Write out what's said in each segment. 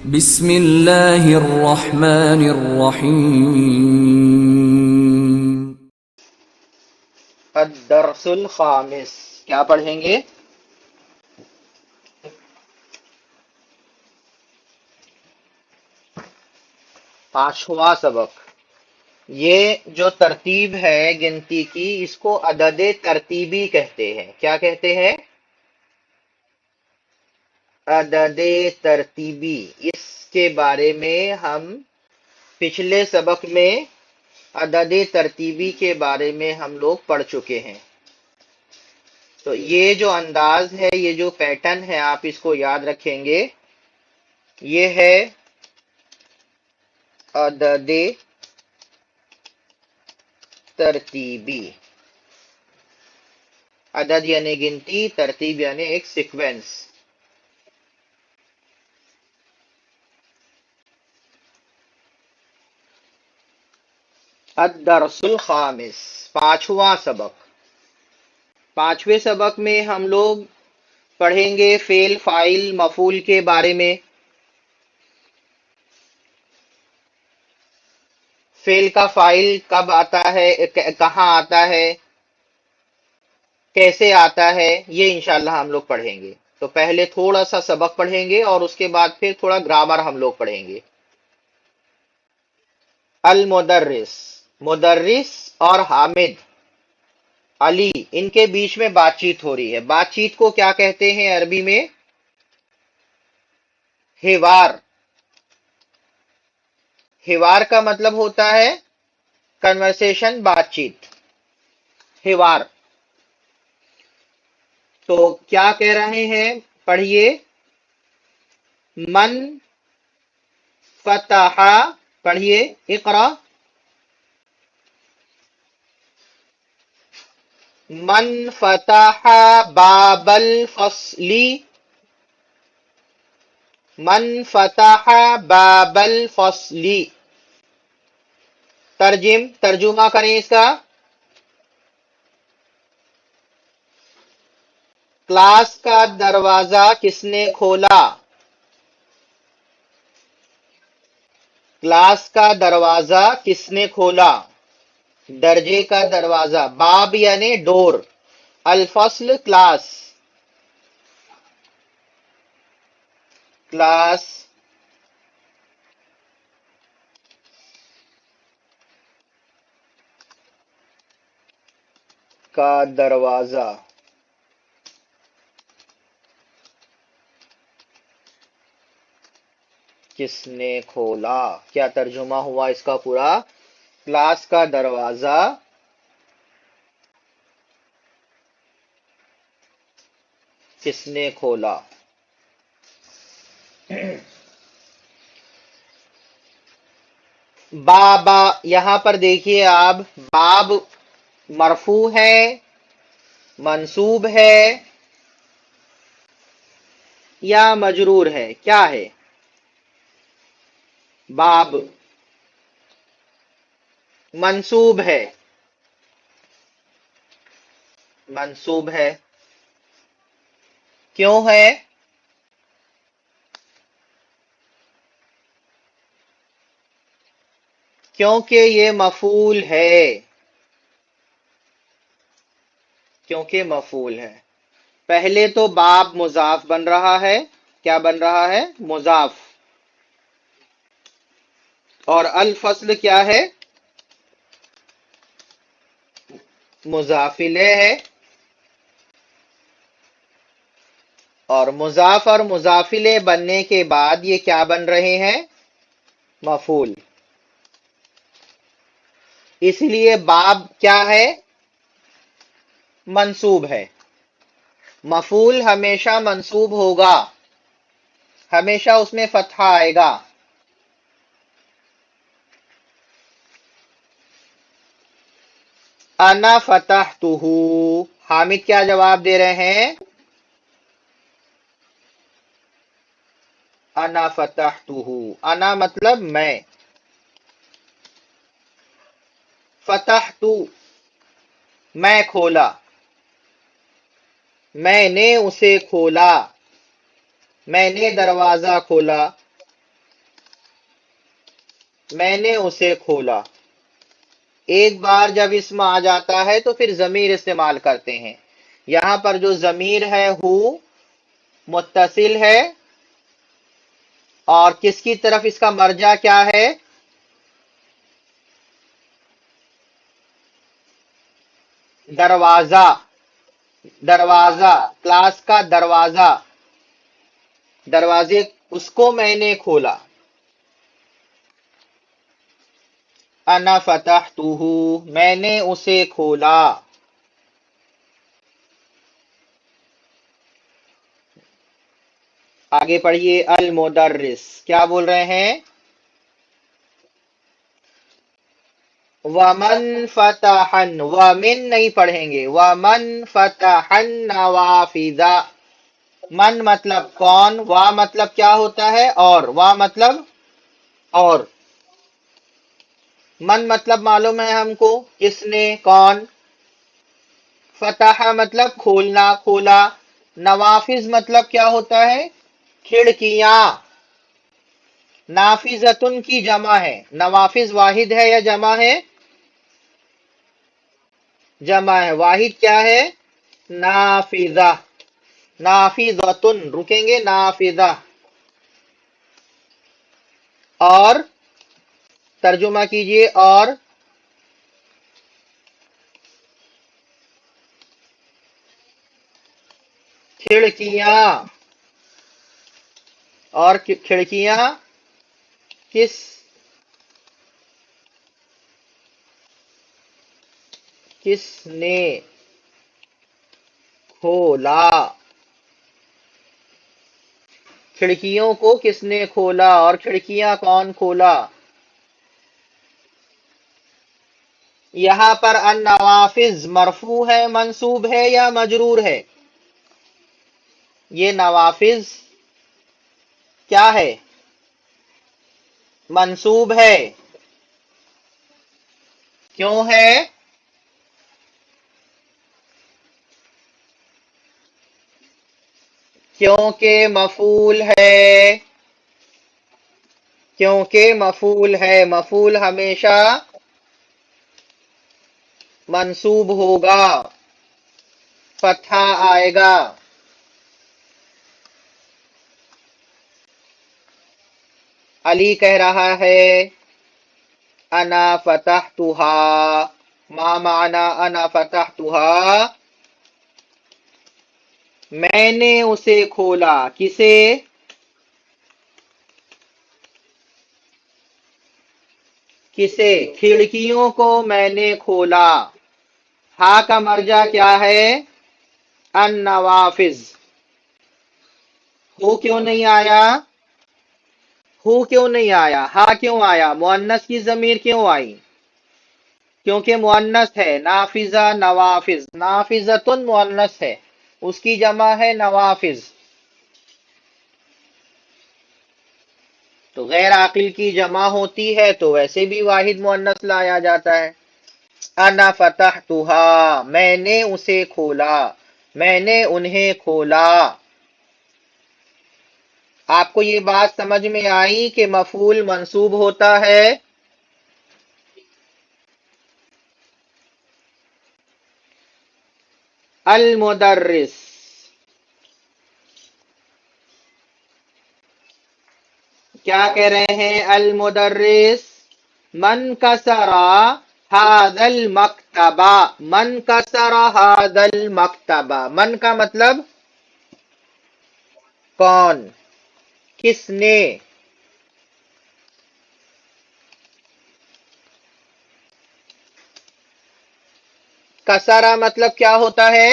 بسم اللہ الرحمن الرحیم۔ الدرس الخامس، کیا پڑھیں گے؟ پانچواں سبق۔ یہ جو ترتیب ہے گنتی کی، اس کو عدد ترتیبی کہتے ہیں۔ کیا کہتے ہیں؟ عدد ترتیبی۔ اس کے بارے میں ہم پچھلے سبق میں عدد ترتیبی کے بارے میں ہم لوگ پڑھ چکے ہیں۔ تو یہ جو انداز ہے، یہ جو پیٹرن ہے، آپ اس کو یاد رکھیں گے۔ یہ ہے عدد ترتیبی۔ عدد یعنی گنتی، ترتیب یعنی ایک سیکوینس۔ الدرس الخامس، پانچواں سبق۔ پانچویں سبق میں ہم لوگ پڑھیں گے فعل، فاعل، مفعول کے بارے میں۔ فعل کا فاعل کب آتا ہے، کہاں آتا ہے، کیسے آتا ہے، یہ انشاءاللہ ہم لوگ پڑھیں گے۔ تو پہلے تھوڑا سا سبق پڑھیں گے اور اس کے بعد پھر تھوڑا گرامر ہم لوگ پڑھیں گے۔ المدرس، مدرس اور حامد، علی، ان کے بیچ میں بات چیت ہو رہی ہے۔ بات چیت کو کیا کہتے ہیں عربی میں؟ حوار۔ حوار کا مطلب ہوتا ہے کنورسیشن، بات چیت، حوار۔ تو کیا کہہ رہے ہیں؟ پڑھیے۔ من فتح، پڑھیے، اقرا۔ من فتح باب الفصل، من فتح باب الفصل۔ ترجمہ کریں اس کا۔ کلاس کا دروازہ کس نے کھولا؟ کلاس کا دروازہ کس نے کھولا؟ درجے کا دروازہ۔ باب یعنی ڈور، الفصل کلاس، کلاس کا دروازہ کس نے کھولا؟ کیا ترجمہ ہوا اس کا پورا؟ کلاس کا دروازہ کس نے کھولا؟ بابا، یہاں پر دیکھیے آپ، باب مرفوع ہے، منصوب ہے یا مجرور ہے؟ کیا ہے؟ باب منصوب ہے، منصوب ہے۔ کیوں ہے؟ کیونکہ یہ مفعول ہے، کیونکہ مفعول ہے۔ پہلے تو باب مضاف بن رہا ہے۔ کیا بن رہا ہے؟ مضاف۔ اور الفصل کیا ہے؟ مضاف الیہ ہے۔ اور مضاف اور مضاف الیہ بننے کے بعد یہ کیا بن رہے ہیں؟ مفعول۔ اس لیے باب کیا ہے؟ منصوب ہے۔ مفعول ہمیشہ منصوب ہوگا، ہمیشہ اس میں فتحہ آئے گا۔ انا فتحتہ، حامد کیا جواب دے رہے ہیں؟ انا فتحتہ، انا مطلب میں، فتحت میں کھولا، میں نے اسے کھولا، میں نے دروازہ کھولا۔ میں نے اسے کھولا. ایک بار جب اسم آ جاتا ہے تو پھر ضمیر استعمال کرتے ہیں. یہاں پر جو ضمیر ہے ہو متصل ہے، اور کس کی طرف اس کا مرجع کیا ہے؟ دروازہ. دروازہ، کلاس کا دروازہ. دروازے اس کو میں نے کھولا. انا فتحتہ، میں نے اسے کھولا. آگے پڑھیے. المدرس کیا بول رہے ہیں؟ ومن فتحن، ومن نہیں پڑھیں گے، ومن فتحن نوافذ. من مطلب کون، وا مطلب کیا ہوتا ہے؟ اور، وا مطلب اور. من مطلب معلوم ہے ہم کو، کس نے، کون. فتح مطلب کھولنا، کھولا. نوافذ مطلب کیا ہوتا ہے؟ کھڑکیاں. نافذتن کی جمع ہے. نوافذ واحد ہے یا جمع ہے؟ جمع ہے. واحد کیا ہے؟ نافذہ. نافذتن رکیں گے، نافذہ. اور ترجمہ کیجئے. اور کھڑکیاں. اور کھڑکیاں کس کس نے کھولا. کھڑکیوں کو کس نے کھولا، اور کھڑکیاں کون کھولا؟ یہاں پر النوافذ مرفوع ہے، منصوب ہے یا مجرور ہے؟ یہ نوافذ کیا ہے؟ منصوب ہے. کیوں ہے؟ کیونکہ مفعول ہے. کیونکہ مفعول ہے. مفعول ہمیشہ منصوب ہوگا، فتحہ آئے گا. علی کہہ رہا ہے انا فتحتھا. ما معنی انا فتحتھا؟ میں نے اسے کھولا. کسے؟ کسے؟ کھڑکیوں کو میں نے کھولا. ہا کا مرجع کیا ہے؟ النوافذ. ہو کیوں نہیں آیا؟ ہو کیوں نہیں آیا؟ ہا کیوں آیا؟ مؤنث کی ضمیر کیوں آئی؟ کیونکہ مؤنث ہے. نافذہ، نوافذ. نافذتن مؤنث ہے، اس کی جمع ہے نوافذ. تو غیر عاقل کی جمع ہوتی ہے تو ویسے بھی واحد مؤنث لایا جاتا ہے. انا فتحتھا، میں نے اسے کھولا، میں نے انہیں کھولا. آپ کو یہ بات سمجھ میں آئی کہ مفعول منصوب ہوتا ہے؟ المدرس کیا کہہ رہے ہیں؟ المدرس من کسر ھذا المکتب. من کسر ھذا المکتب. من کا مطلب کون، کس نے. کسرا مطلب کیا ہوتا ہے؟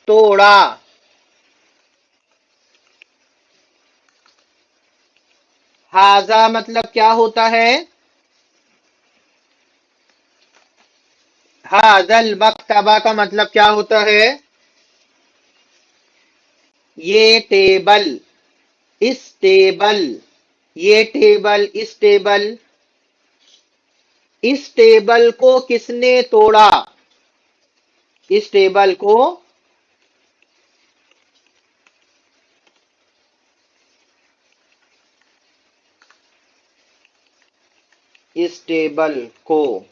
توڑا. ھذا مطلب کیا ہوتا ہے؟ ھذا المکتب کا مطلب کیا ہوتا ہے؟ یہ ٹیبل، اس ٹیبل. یہ ٹیبل، اس ٹیبل. اس ٹیبل کو کس نے توڑا؟ اس ٹیبل کو اس ٹیبل کو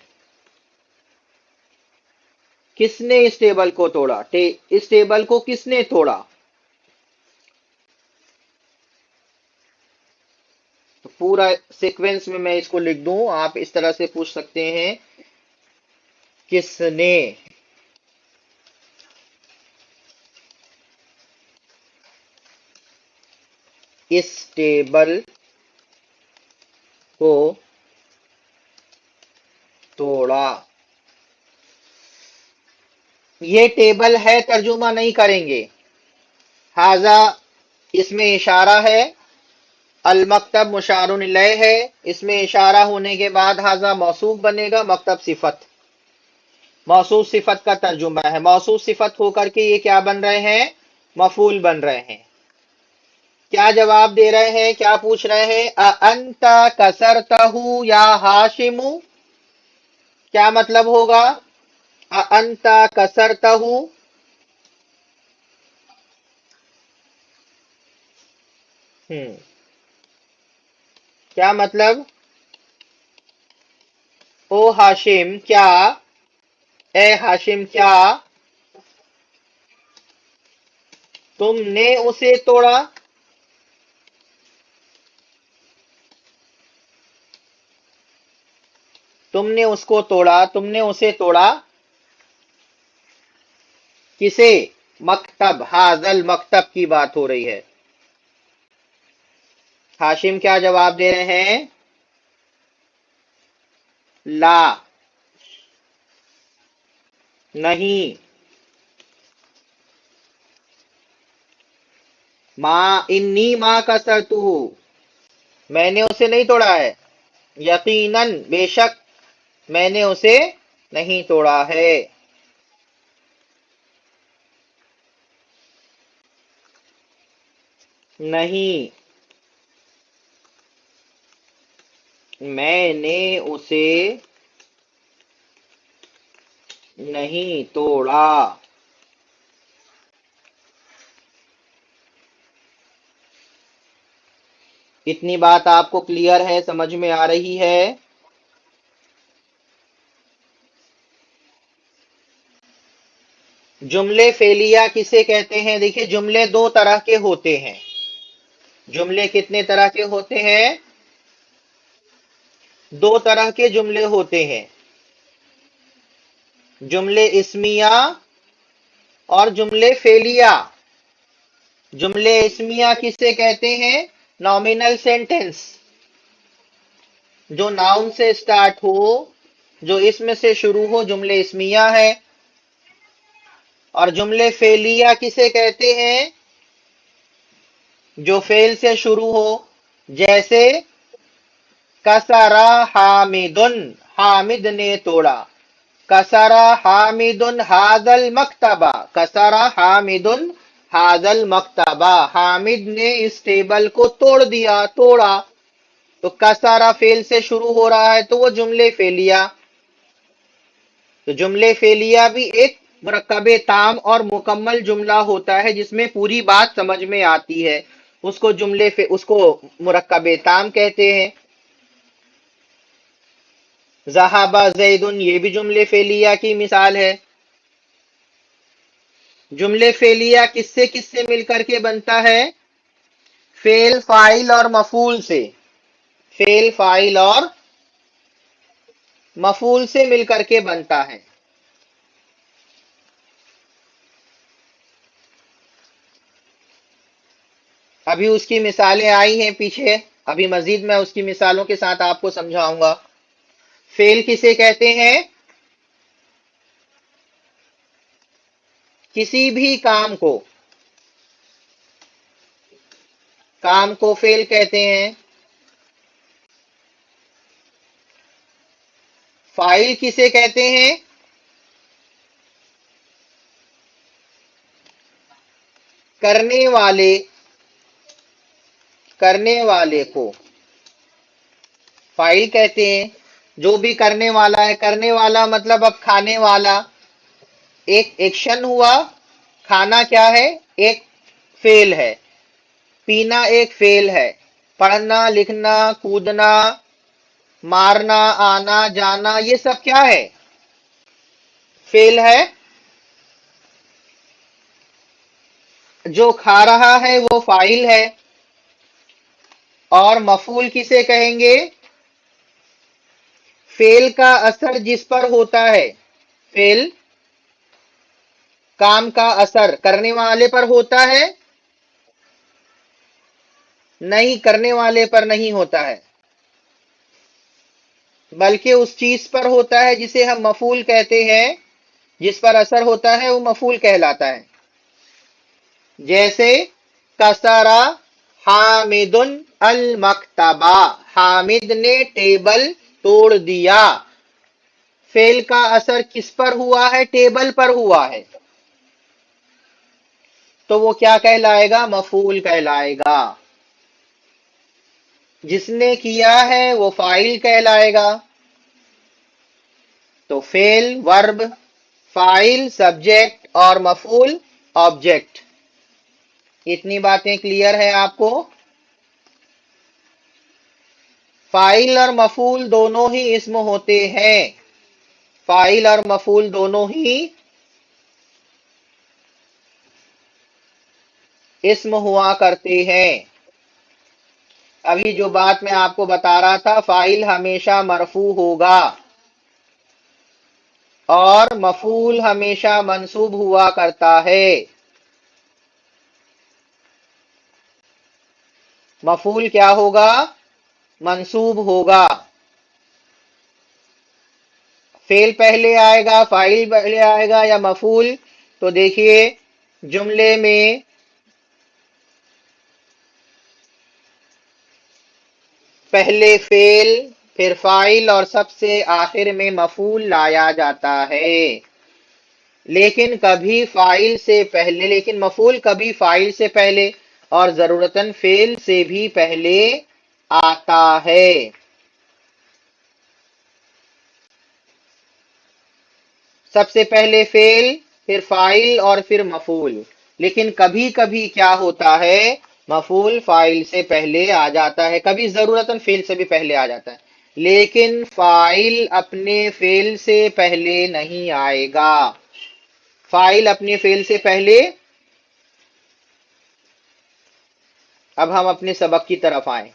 کس نے اس ٹیبل کو توڑا؟ اس ٹیبل کو کس نے توڑا؟ تو پورا سیکوینس میں اس کو لکھ دوں، آپ اس طرح سے پوچھ سکتے ہیں، کس نے اس ٹیبل کو توڑا؟ یہ ٹیبل ہے ترجمہ نہیں کریں گے، ہاذا اس میں اشارہ ہے، المکتب مشار الیہ ہے، اس میں اشارہ ہونے کے بعد ہاذا موصوف بنے گا، مکتب صفت، موصوف صفت کا ترجمہ ہے، موصوف صفت ہو کر کے یہ کیا بن رہے ہیں؟ مفعول بن رہے ہیں۔ کیا جواب دے رہے ہیں؟ کیا پوچھ رہے ہیں؟ اَأَنْتَ كَسَرْتَهُ یا ہاشم؟ کیا مطلب ہوگا اَأَنْتَ كَسَرْتَهُ؟ کیا مطلب؟ او ہاشم کیا، اے ہاشم کیا تم نے اسے توڑا؟ تم نے اس کو توڑا، تم نے اسے توڑا، کسے؟ مکتب، حاضل مکتب کی بات ہو رہی ہے۔ ہاشم کیا جواب دے رہے ہیں؟ لا، نہیں، انی ما کسرتہ، میں نے اسے نہیں توڑا ہے، یقیناً بے شک میں نے اسے نہیں توڑا ہے۔ نہیں، میں نے اسے نہیں توڑا۔ اتنی بات آپ کو کلیئر ہے، سمجھ میں آ رہی ہے؟ جملے فعلیہ کسے کہتے ہیں؟ دیکھیے جملے دو طرح کے ہوتے ہیں۔ جملے کتنے طرح کے ہوتے ہیں؟ دو طرح کے جملے ہوتے ہیں، جملے اسمیہ اور جملے فعلیہ۔ جملے اسمیہ کسے کہتے ہیں؟ نامینل سینٹنس، جو ناؤن سے سٹارٹ ہو، جو اسم سے شروع ہو، جملے اسمیہ ہے۔ اور جملے فعلیہ کسے کہتے ہیں؟ جو فعل سے شروع ہو، جیسے کسرا حامدن، حامد نے توڑا، کسرا حامدن ھذا المکتبہ، کسرا حامدن ھذا المکتبہ، حامد نے اس ٹیبل کو توڑ دیا، توڑا۔ تو کسرا فعل سے شروع ہو رہا ہے تو وہ جملے فعلیہ۔ تو جملے فعلیہ بھی ایک مرکب تام اور مکمل جملہ ہوتا ہے جس میں پوری بات سمجھ میں آتی ہے، اس کو مرکب تام کہتے ہیں۔ ذہب زید، یہ بھی جملے فعلیہ کی مثال ہے۔ جملے فعلیہ کس سے مل کر کے بنتا ہے؟ فعل، فاعل اور مفعول سے، فعل، فاعل اور مفعول سے مل کر کے بنتا ہے۔ ابھی اس کی مثالیں آئی ہیں پیچھے، ابھی مزید میں اس کی مثالوں کے ساتھ آپ کو سمجھاؤں گا۔ فعل کسے کہتے ہیں؟ کسی بھی کام کو فعل کہتے ہیں۔ فاعل کسے کہتے ہیں؟ کرنے والے کو فاعل کہتے ہیں، جو بھی کرنے والا ہے۔ کرنے والا مطلب اب کھانے والا، ایک ایکشن ہوا، کھانا کیا ہے؟ ایک فعل ہے، پینا ایک فعل ہے، پڑھنا، لکھنا، کودنا، مارنا، آنا، جانا، یہ سب کیا ہے؟ فعل ہے. جو کھا رہا ہے وہ فاعل ہے. اور مفعول کسے کہیں گے؟ فعل کا اثر جس پر ہوتا ہے. فعل کام کا اثر کرنے والے پر ہوتا ہے؟ نہیں، کرنے والے پر نہیں ہوتا ہے، بلکہ اس چیز پر ہوتا ہے جسے ہم مفعول کہتے ہیں. جس پر اثر ہوتا ہے وہ مفعول کہلاتا ہے. جیسے کسرا حامد المکتبہ، حامد نے ٹیبل توڑ دیا. فعل کا اثر کس پر ہوا ہے؟ ٹیبل پر ہوا ہے. تو وہ کیا کہلائے گا؟ مفعول کہلائے گا. جس نے کیا ہے وہ فاعل کہلائے گا. تو فعل، ورب، فاعل سبجیکٹ اور مفعول آبجیکٹ. اتنی باتیں کلیئر ہے آپ کو؟ فاعل اور مفعول دونوں ہی اسم ہوتے ہیں. فاعل اور مفعول دونوں ہی اسم ہوا کرتے ہیں. ابھی جو بات میں آپ کو بتا رہا تھا، فاعل ہمیشہ مرفوع ہوگا اور مفعول ہمیشہ منصوب ہوا کرتا ہے. مفعول کیا ہوگا؟ منصوب ہوگا. فعل پہلے آئے گا، فاعل پہلے آئے گا یا مفعول؟ تو دیکھیے جملے میں پہلے فعل، پھر فاعل اور سب سے آخر میں مفعول لایا جاتا ہے. لیکن مفعول کبھی فاعل سے پہلے اور ضرورتاً فعل سے بھی پہلے آتا ہے. سب سے پہلے فعل، پھر فاعل اور پھر مفعول. لیکن کبھی کبھی کیا ہوتا ہے؟ مفعول فاعل سے پہلے آ جاتا ہے، کبھی ضرورتاً فعل سے بھی پہلے آ جاتا ہے. لیکن فاعل اپنے فعل سے پہلے نہیں آئے گا. فاعل اپنے فعل سے پہلے. اب ہم اپنے سبق کی طرف آئیں.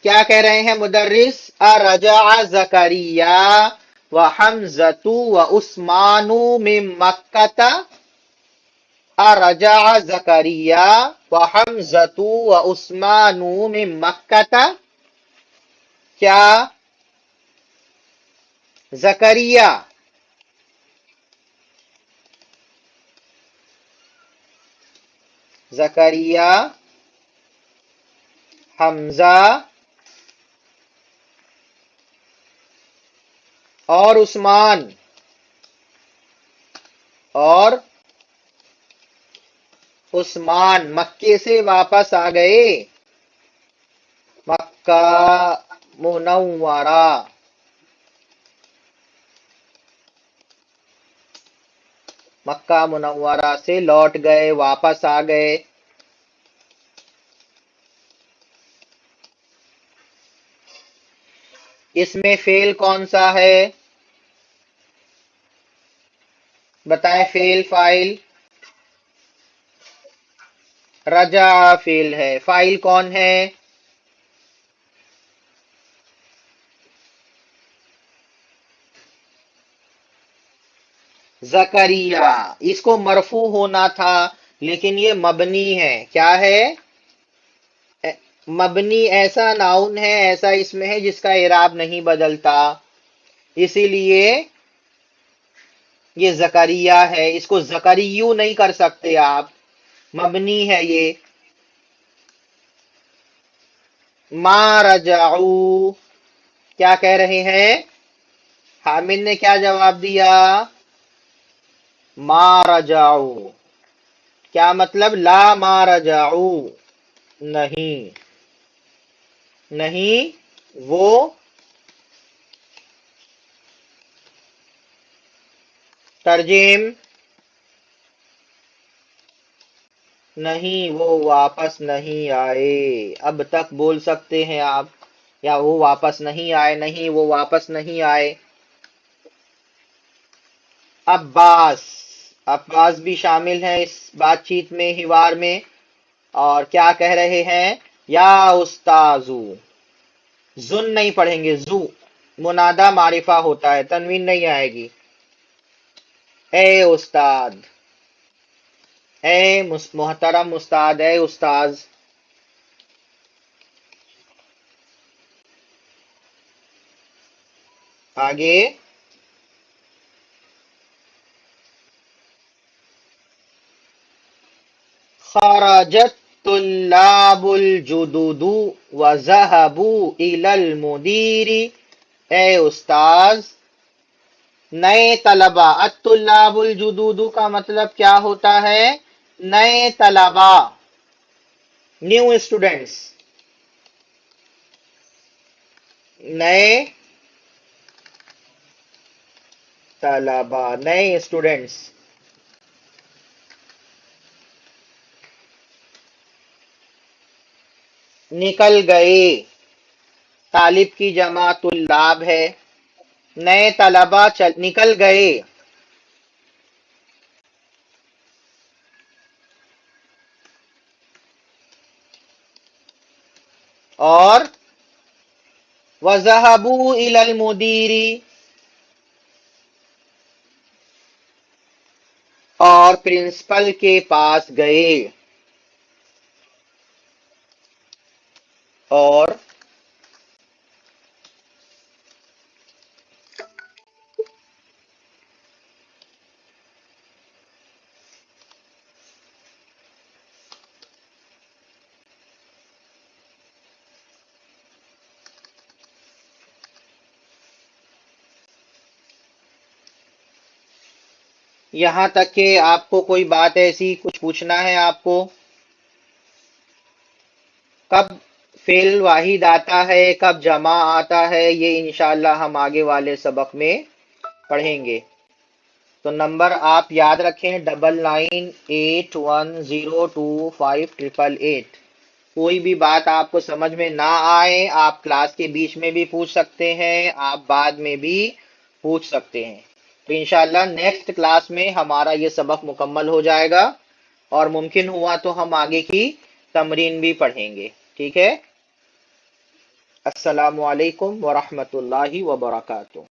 کیا کہہ رہے ہیں مدرس؟ ارجع زکریا وحمزۃ وعثمان من مکہ. ارجع زکریا وحمزۃ وعثمان من مکہ. کیا زکریا زکریا، حمزہ اور عثمان مکے سے واپس آ گئے. مکہ منورہ. مکہ منورہ سے لوٹ گئے، واپس آ گئے. اس میں فعل کون سا ہے؟ بتائیں. فعل، فاعل. رجع فعل ہے. فاعل کون ہے؟ زکریا. اس کو مرفوع ہونا تھا لیکن یہ مبنی ہے. کیا ہے؟ مبنی ایسا ناؤن ہے، ایسا اسم ہے جس کا اعراب نہیں بدلتا، اسی لیے یہ زکریا ہے. اس کو زکریو نہیں کر سکتے آپ، مبنی ہے یہ. ما رجعو. کیا کہہ رہے ہیں؟ حامد نے کیا جواب دیا؟ ما رجعو. کیا مطلب؟ لا ما رجعو. نہیں، نہیں وہ ترجم نہیں وہ واپس نہیں آئے، اب تک بول سکتے ہیں آپ، یا وہ واپس نہیں آئے، نہیں وہ واپس نہیں آئے۔ عباس، عباس بھی شامل ہیں اس بات چیت میں، حوار میں، اور کیا کہہ رہے ہیں؟ یا استاذو، زن نہیں پڑھیں گے، زو منادہ معرفہ ہوتا ہے، تنوین نہیں آئے گی۔ اے استاد، اے محترم استاد، اے استاذ۔ آگے، خرجت طلاب الجدد وذهبوا الى المدیر۔ اے استاذ، نئے طلبہ، الطلاب الجدود کا مطلب کیا ہوتا ہے؟ نئے طلبہ، نیو اسٹوڈنٹس، نئے طلبہ، نئے اسٹوڈنٹس۔ نکل گئے، طالب کی جمع طلاب ہے، نئے طلبہ نکل گئے۔ اور وَذَهَبُوا إِلَى الْمُدِيرِ، اور پرنسپل کے پاس گئے۔ اور یہاں تک کہ آپ کو کوئی بات ایسی کچھ پوچھنا ہے آپ کو؟ کب فعل واحد آتا ہے، کب جمع آتا ہے، یہ انشاءاللہ ہم آگے والے سبق میں پڑھیں گے۔ تو نمبر آپ یاد رکھیں 9981025888۔ کوئی بھی بات آپ کو سمجھ میں نہ آئے، آپ کلاس کے بیچ میں بھی پوچھ سکتے ہیں، آپ بعد میں بھی پوچھ سکتے ہیں۔ تو انشاءاللہ نیکسٹ کلاس میں ہمارا یہ سبق مکمل ہو جائے گا، اور ممکن ہوا تو ہم آگے کی تمرین بھی پڑھیں گے، ٹھیک ہے؟ السلام علیکم ورحمۃ اللہ وبرکاتہ۔